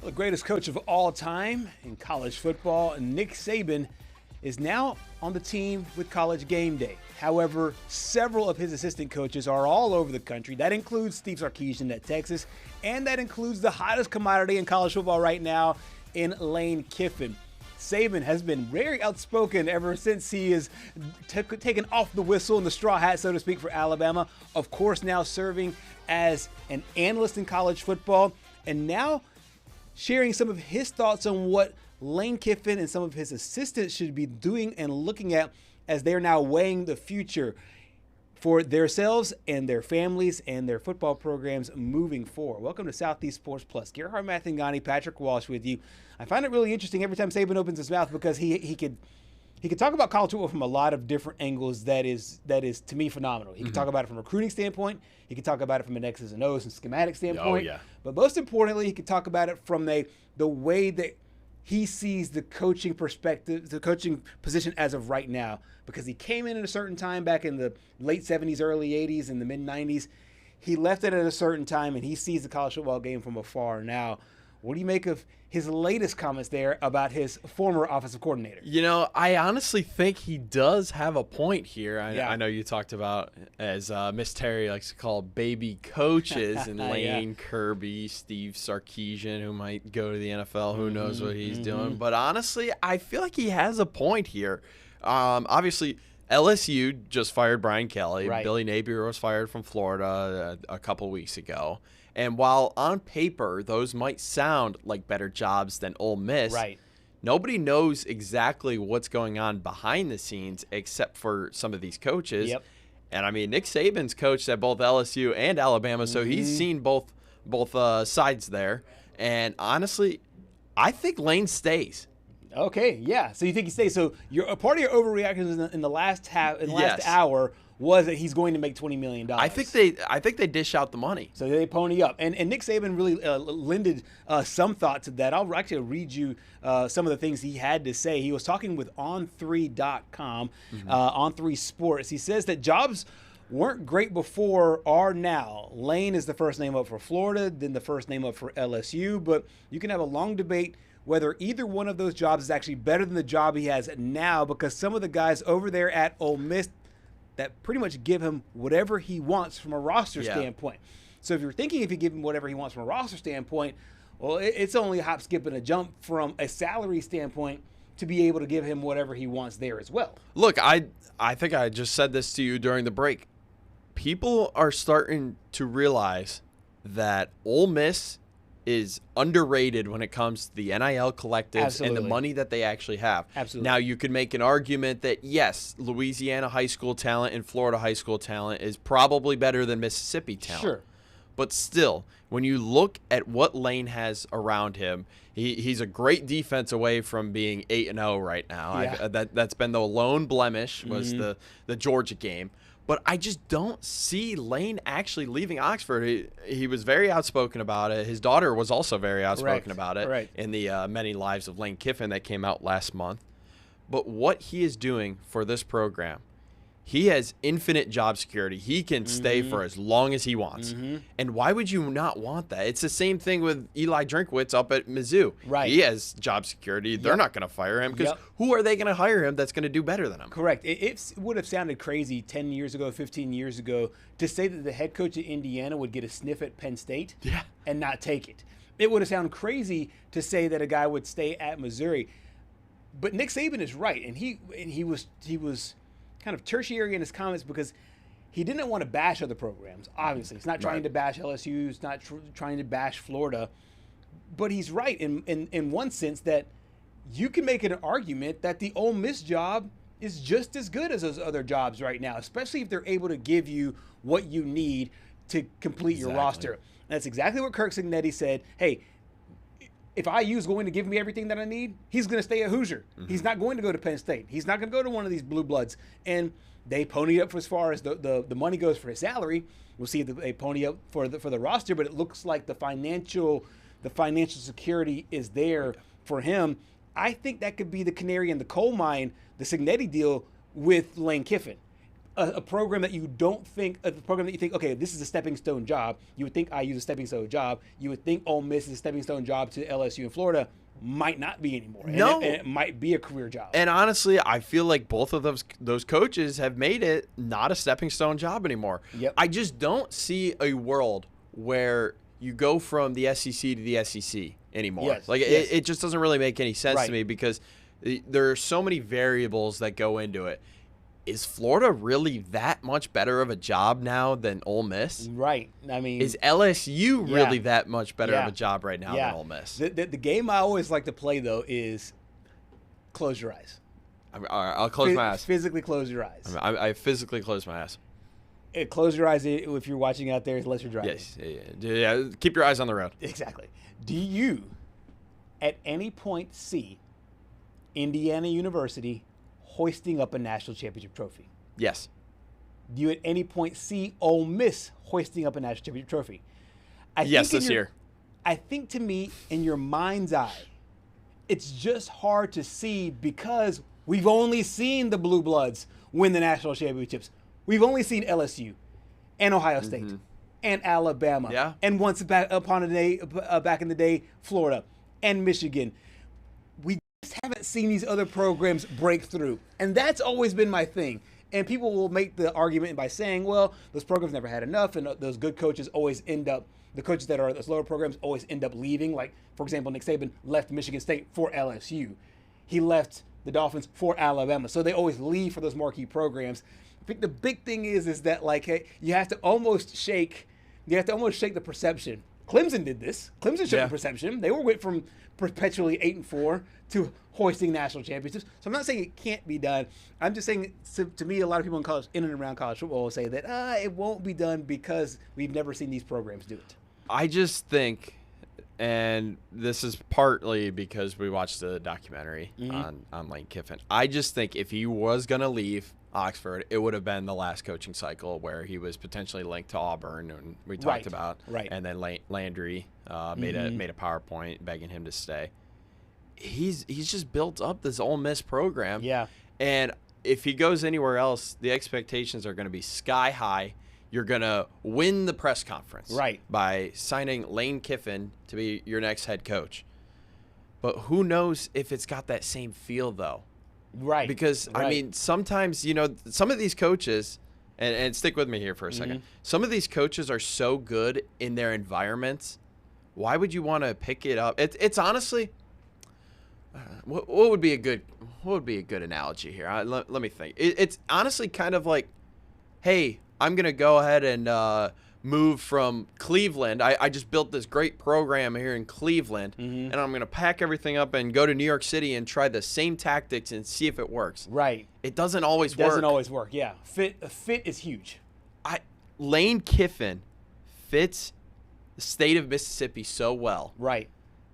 The greatest coach of all time in college football, Nick Saban, is now on the team with College Game Day. However, several of his assistant coaches are all over the country. That includes Steve Sarkisian at Texas, and that includes the hottest commodity in college football right now in Lane Kiffin. Saban has been very outspoken ever since he has taken off the whistle and the straw hat, so to speak, for Alabama. Of course, now serving as an analyst in college football, and now sharing some of his thoughts on what Lane Kiffin and some of his assistants should be doing and looking at as they're now weighing the future for themselves and their families and their football programs moving forward. Welcome to Southeast Sports Plus. Gerhard Mathangani, Patrick Walsh with you. I find it really interesting every time Saban opens his mouth because he could talk about college football from a lot of different angles that is to me phenomenal. He can talk about it from a recruiting standpoint. He can talk about it from an X's and O's and schematic standpoint. Oh, yeah. But most importantly, he can talk about it from the way that he sees the coaching perspective, the coaching position as of right now, because he came in at a certain time back in the late 70s, early 80s, and the mid 90s. He left it at a certain time, and he sees the college football game from afar now. What do you make of his latest comments there about his former offensive coordinator? You know, I honestly think he does have a point here. Yeah. I know you talked about, as Miss Terry likes to call, baby coaches, and Lane Kirby, Steve Sarkisian, who might go to the NFL. Who knows what he's doing. But honestly, I feel like he has a point here. Obviously, LSU just fired Brian Kelly. Right. Billy Napier was fired from Florida a couple weeks ago. And while on paper those might sound like better jobs than Ole Miss, Right. Nobody knows exactly what's going on behind the scenes except for some of these coaches. Yep. And I mean, Nick Saban's coached at both LSU and Alabama, so he's seen both sides there. And honestly, I think Lane stays. Okay, yeah. So you think he stays? So a part of your overreactions in the last Yes. hour was that he's going to make $20 million. I think they dish out the money. So they pony up. And Nick Saban really lended some thought to that. I'll actually read you some of the things he had to say. He was talking with On3.com, On3 Sports. He says that jobs weren't great before, are now. Lane is the first name up for Florida, then the first name up for LSU. But you can have a long debate whether either one of those jobs is actually better than the job he has now, because some of the guys over there at Ole Miss that pretty much give him whatever he wants from a roster standpoint. So if you're thinking if you give him whatever he wants from a roster standpoint, well, it's only a hop, skip, and a jump from a salary standpoint to be able to give him whatever he wants there as well. Look, I think I just said this to you during the break. People are starting to realize that Ole Miss is underrated when it comes to the NIL collectives and the money that they actually have. Absolutely. Now, you could make an argument that, yes, Louisiana high school talent and Florida high school talent is probably better than Mississippi talent. Sure. But still, when you look at what Lane has around him, he's a great defense away from being 8-0 right now. Yeah. That's been the lone blemish was the Georgia game. But I just don't see Lane actually leaving Oxford. He was very outspoken about it. His daughter was also very outspoken about it in the Many Lives of Lane Kiffin that came out last month. But what he is doing for this program, he has infinite job security. He can stay for as long as he wants. And why would you not want that? It's the same thing with Eli Drinkwitz up at Mizzou. Right. He has job security. They're not going to fire him because who are they going to hire him that's going to do better than him? Correct. It would have sounded crazy 10 years ago, 15 years ago, to say that the head coach of Indiana would get a sniff at Penn State and not take it. It would have sounded crazy to say that a guy would stay at Missouri. But Nick Saban is right, and he was kind of tertiary in his comments because he didn't want to bash other programs. Obviously, he's not trying to bash LSU. He's not trying to bash Florida. But he's right in one sense that you can make an argument that the Ole Miss job is just as good as those other jobs right now, especially if they're able to give you what you need to complete your roster. And that's exactly what Kirk Cignetti said. Hey, if IU is going to give me everything that I need, he's going to stay at Hoosier. He's not going to go to Penn State. He's not going to go to one of these blue bloods. And they pony up for as far as the money goes for his salary. We'll see if they pony up for the roster, but it looks like the financial security is there for him. I think that could be the canary in the coal mine, the Cignetti deal with Lane Kiffin. a program that you don't think, a program that you think, okay, this is a stepping stone job. You would think IU is a stepping stone job. You would think Ole Miss is a stepping stone job to LSU in Florida. Might not be anymore. No. And it might be a career job. And honestly, I feel like both of those coaches have made it not a stepping stone job anymore. Yep. I just don't see a world where you go from the SEC to the SEC anymore. Yes. Like Yes. it just doesn't really make any sense Right. to me because there are so many variables that go into it. Is Florida really that much better of a job now than Ole Miss? Right. I mean, Is LSU Yeah. really that much better Yeah. of a job right now yeah. than Ole Miss? The game I always like to play, though, is close your eyes. All right, I'll close my eyes. Physically close your eyes. I physically close my eyes. Close your eyes if you're watching out there, unless you're driving. Yes. Yeah. Keep your eyes on the road. Exactly. Do you, at any point, see Indiana University hoisting up a national championship trophy? Yes. Do you at any point see Ole Miss hoisting up a national championship trophy? Yes, this year. I think, to me, in your mind's eye, it's just hard to see because we've only seen the Blue Bloods win the national championships. We've only seen LSU and Ohio State and Alabama. Yeah. And once back in the day, Florida and Michigan. We just haven't seen these other programs break through. And that's always been my thing. And people will make the argument by saying, well, those programs never had enough, and those good coaches always end up, the coaches that are those lower programs always end up leaving. Like, for example, Nick Saban left Michigan State for LSU. He left the Dolphins for Alabama. So they always leave for those marquee programs. I think the big thing is that, like, hey, you have to almost shake the perception. Clemson did this. Clemson shook the perception. They went from perpetually 8-4 to hoisting national championships. So I'm not saying it can't be done. I'm just saying, to me, a lot of people in and around college football will say that it won't be done because we've never seen these programs do it. I just think, and this is partly because we watched the documentary on Lane Kiffin. I just think if he was going to leave Oxford, it would have been the last coaching cycle where he was potentially linked to Auburn, and we talked about. Right. And then Landry made a PowerPoint begging him to stay. He's just built up this Ole Miss program. Yeah. And if he goes anywhere else, the expectations are going to be sky high. You're going to win the press conference by signing Lane Kiffin to be your next head coach. But who knows if it's got that same feel, though. Right. Because, I mean, sometimes, some of these coaches, and stick with me here for a second, some of these coaches are so good in their environments. Why would you want to pick it up? It's honestly, what would be a good analogy here? Let me think. It's honestly kind of like, hey, I'm going to go ahead and move from Cleveland. I just built this great program here in Cleveland, and I'm going to pack everything up and go to New York City and try the same tactics and see if it works. Right. It doesn't always work. Doesn't always work, yeah. Fit is huge. Lane Kiffin fits the state of Mississippi so well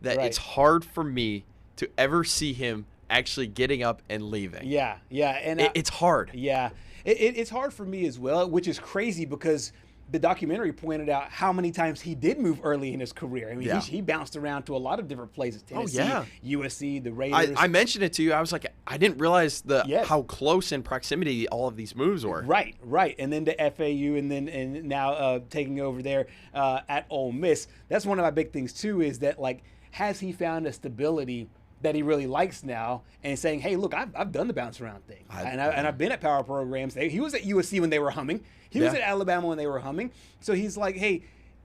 that it's hard for me to ever see him actually getting up and leaving. Yeah. And it's hard. Yeah. It's hard for me as well, which is crazy because the documentary pointed out how many times he did move early in his career. I mean, he bounced around to a lot of different places. Tennessee, USC, the Raiders. I mentioned it to you. I was like, I didn't realize how close in proximity all of these moves were. Right. And then to FAU, and now taking over there at Ole Miss. That's one of my big things too. Is that, like, has he found a stability that he really likes now, and saying, hey, look, I've done the bounce around thing, and I've been at power programs. He was at USC when they were humming. He was at Alabama when they were humming. So he's like, hey,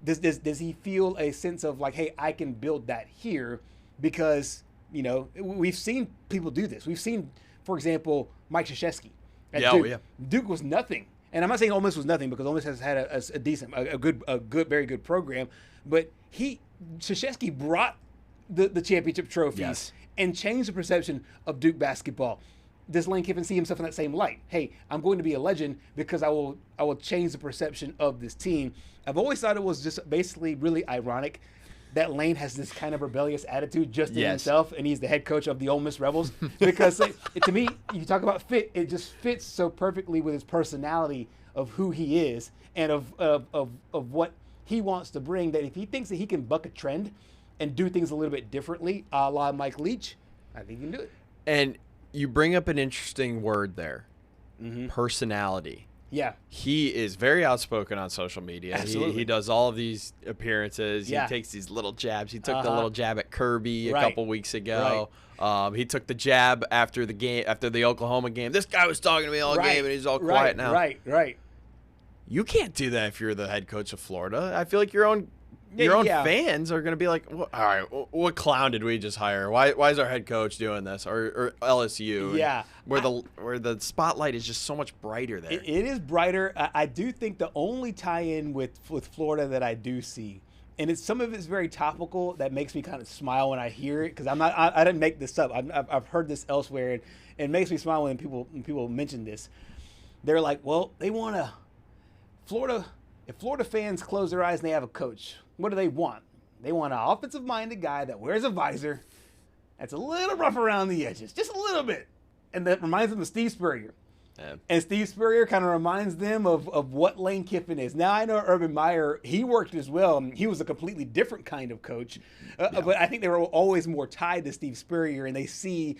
does he feel a sense of like, hey, I can build that here? Because, we've seen people do this. We've seen, for example, Mike Krzyzewski at Duke. Duke was nothing. And I'm not saying Ole Miss was nothing, because Ole Miss has had a decent, very good program. But Krzyzewski brought the championship trophies and changed the perception of Duke basketball. Does Lane Kiffin see himself in that same light? Hey, I'm going to be a legend because I will change the perception of this team. I've always thought it was just basically really ironic that Lane has this kind of rebellious attitude just in himself, and he's the head coach of the Ole Miss Rebels. Because to me, you talk about fit, it just fits so perfectly with his personality of who he is and of what he wants to bring, that if he thinks that he can buck a trend and do things a little bit differently, a la Mike Leach, I think he can do it. And you bring up an interesting word there, personality. Yeah. He is very outspoken on social media. Absolutely. He does all of these appearances. Yeah. He takes these little jabs. He took the little jab at Kirby a couple weeks ago. He took the jab after the Oklahoma game. This guy was talking to me all game, and he's all quiet now. Right. You can't do that if you're the head coach of Florida. I feel like your own fans are going to be like, well, all right, what clown did we just hire? Why is our head coach doing this? Or LSU? Yeah. Where the spotlight is just so much brighter there. It is brighter. I do think the only tie-in with Florida that I do see, and some of it's very topical, that makes me kind of smile when I hear it, because I didn't make this up. I've heard this elsewhere, and it makes me smile when people mention this. They're like, well, they want to Florida. If Florida fans close their eyes and they have a coach, what do they want? They want an offensive-minded guy that wears a visor, that's a little rough around the edges, just a little bit, and that reminds them of Steve Spurrier. Yeah. And Steve Spurrier kind of reminds them of what Lane Kiffin is. Now, I know Urban Meyer, he worked as well. He was a completely different kind of coach. But I think they were always more tied to Steve Spurrier, and they see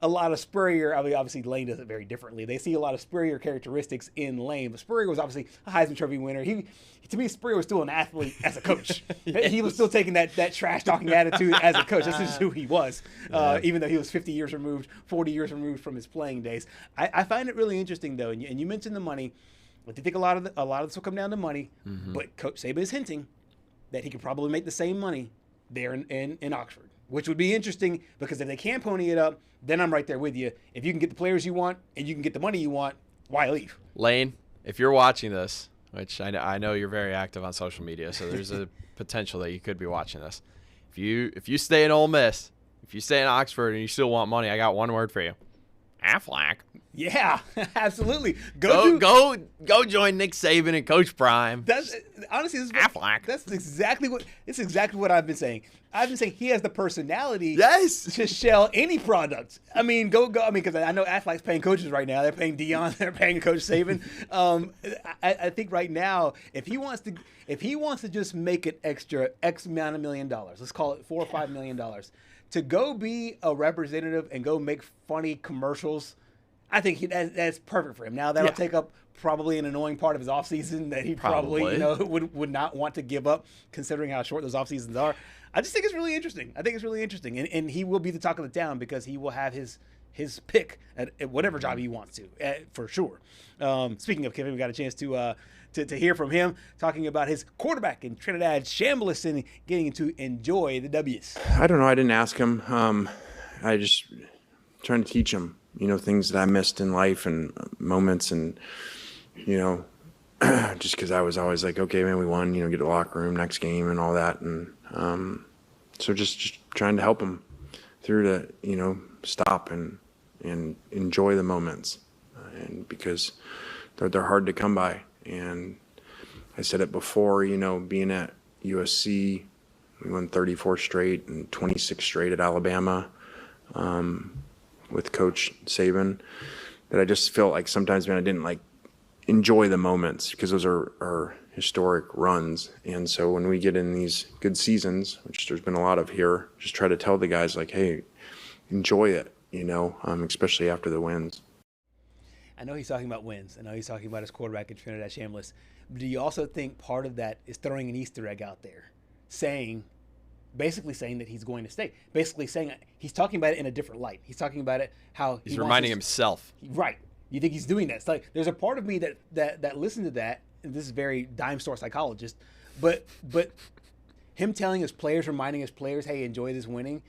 a lot of Spurrier. I mean, obviously, Lane does it very differently. They see a lot of Spurrier characteristics in Lane. But Spurrier was obviously a Heisman Trophy winner. To me, Spurrier was still an athlete as a coach. Yes. He was still taking that trash-talking attitude as a coach. That's just who he was, even though he was 40 years removed from his playing days. I find it really interesting, though, and you mentioned the money. I think a lot of this will come down to money, but Coach Saban is hinting that he could probably make the same money there in Oxford, which would be interesting, because if they can pony it up, then I'm right there with you. If you can get the players you want and you can get the money you want, why leave? Lane, if you're watching this, which I know you're very active on social media, so there's a potential that you could be watching this. If you stay in Ole Miss, if you stay in Oxford and you still want money, I got one word for you. Aflac. Yeah, absolutely. Go join Nick Saban and Coach Prime. That's honestly, Aflac. That's exactly what I've been saying. I've been saying he has the personality to sell any product. I mean, go. I mean, because I know Aflac's paying coaches right now. They're paying Dion. They're paying Coach Saban. I think right now, if he wants to just make an extra X amount of $1 million, let's call it $4 or $5 million, to go be a representative and go make funny commercials, I think that's perfect for him. Now, that'll take up probably an annoying part of his offseason that he probably would not want to give up, considering how short those offseasons are. I just think it's really interesting. And he will be the talk of the town, because he will have his pick at whatever job he wants to, for sure. Speaking of Kevin, we got a chance to hear from him talking about his quarterback in Trinidad, Chambliss, and getting to enjoy the W's. I don't know. I didn't ask him. I just trying to teach him, things that I missed in life and moments, and, just because I was always like, okay, man, we won, get to the locker room, next game and all that. And so just trying to help him through to, stop and enjoy the moments, and because they're hard to come by. And I said it before, being at USC, we won 34 straight and 26 straight at Alabama with Coach Saban, that I just felt like sometimes, man, I didn't enjoy the moments, because those are historic runs. And so when we get in these good seasons, which there's been a lot of here, just try to tell the guys hey, enjoy it, especially after the wins. I know he's talking about wins. I know he's talking about his quarterback in Trinidad, Chambliss. But do you also think part of that is throwing an Easter egg out there, basically saying that he's going to stay? Basically saying he's talking about it in a different light. He's talking about it how he's reminding himself. Right. You think he's doing that? It's like there's a part of me that listened to that. And this is very dime store psychologist, but him telling his players, reminding his players, hey, enjoy this winning.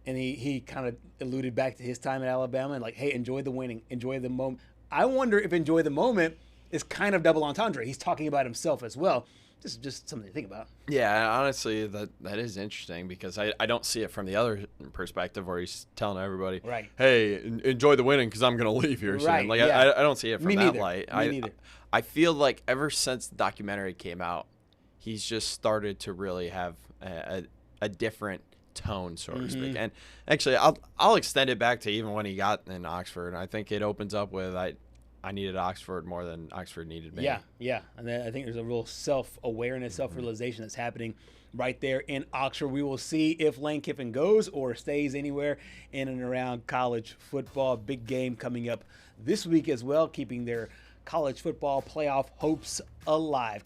And he kind of alluded back to his time at Alabama and hey, enjoy the winning, enjoy the moment. I wonder if enjoy the moment is kind of double entendre. He's talking about himself as well. Just something to think about. Yeah, honestly, that is interesting, because I don't see it from the other perspective where he's telling everybody, right, hey, enjoy the winning because I'm going to leave here soon. Right, I don't see it from that light. Me neither. I feel like ever since the documentary came out, he's just started to really have a different tone, so to speak. And actually, I'll extend it back to even when he got in Oxford. I think it opens up with I needed Oxford more than Oxford needed me. Yeah. And then I think there's a real self-awareness, self-realization that's happening right there in Oxford. We will see if Lane Kiffin goes or stays anywhere in and around college football. Big game coming up this week as well, keeping their college football playoff hopes alive.